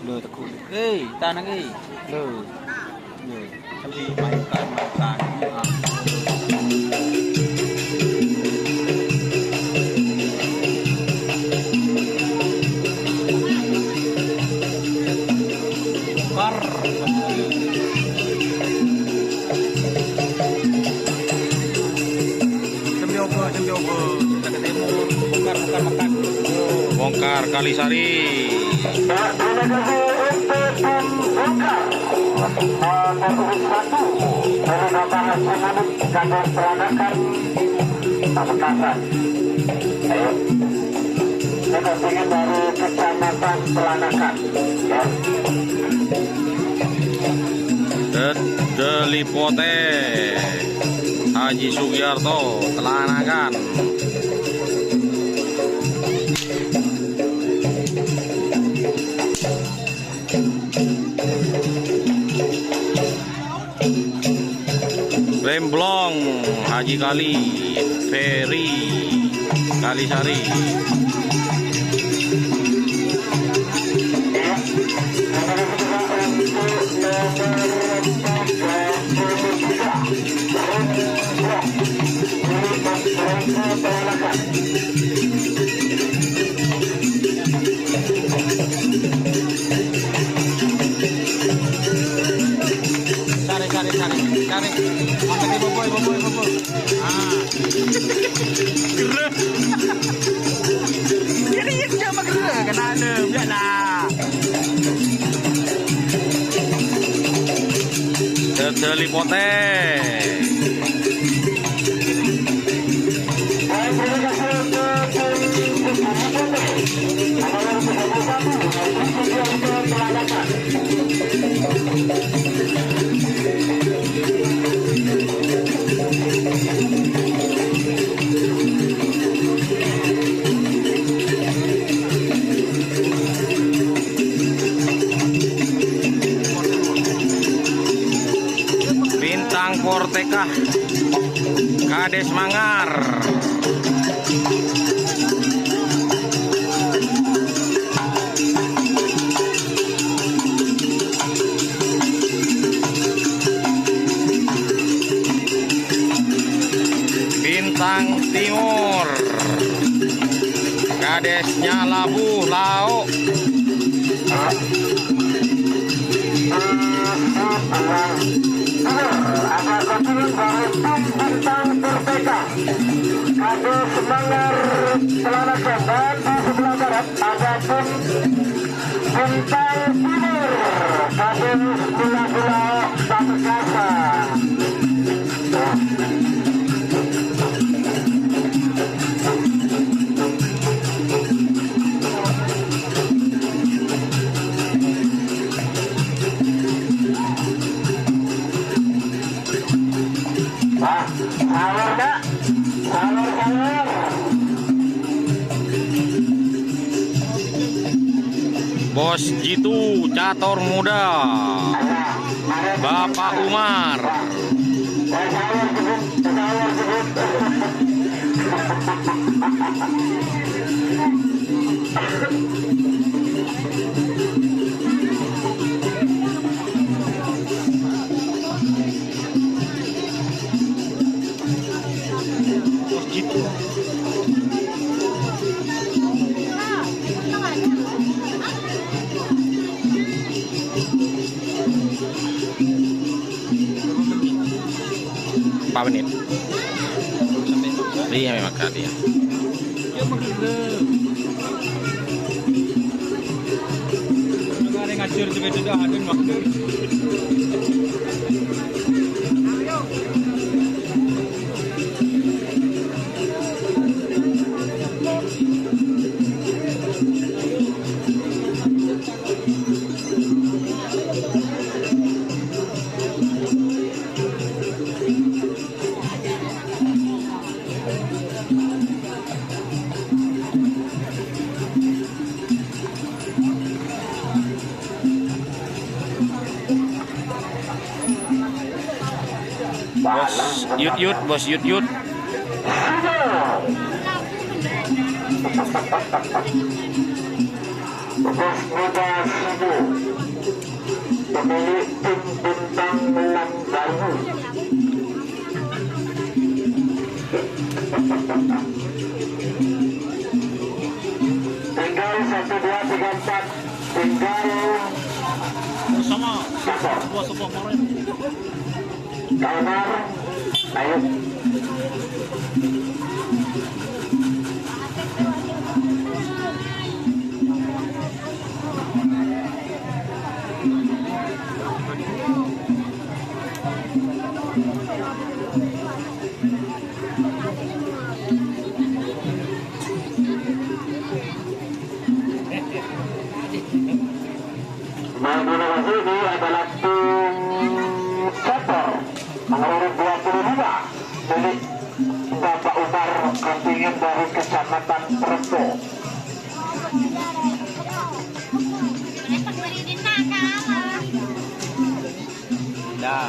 Lừa ta cùi. Ê, ta năng ê. Lừa. Lừa. Thậm chí mày cạn. Bar. Jam dioper. Kita ketemu. Bongkar makan. Bongkar Kalisari. Dari Kecamatan Pelanakan, ya. Delipote Haji Sugiarto Telanakan. Remblong Haji Kali Ferry Kalisari. Cari. Angkat boboy. Ah. Gereh. Jadi dia mah gereh kan ada. Biarlah. Delipote. Bintang Porteka Kades Manggar. Bintang Timur Kadesnya Labuh Lauk. Ada kopian dari Bintang Merdeka, Kades Manggar Pelanakan, dan di sebelah barat ada Bintang Timur, Kades Gula-Gula Pamekasan. Bos Jitu Catur Muda Bapak Umar. Bos Jitu. Berapa menit? Iya memang kali ya. Dia mah gereh. Juga ada ngacur juga ada waktu. Bos Yud. Bos Muda Sibu. pemilik tim Bintang Langgayu. Tinggal 1, 2, 3, 4. Tinggal Sama. Cator. Sebuah kemarin. Kalmar. Ayo. Menginnovasi ini adalah tim Cator nomor 22 milik Bapak Umar, kontingen dari Kecamatan Preto. Dah.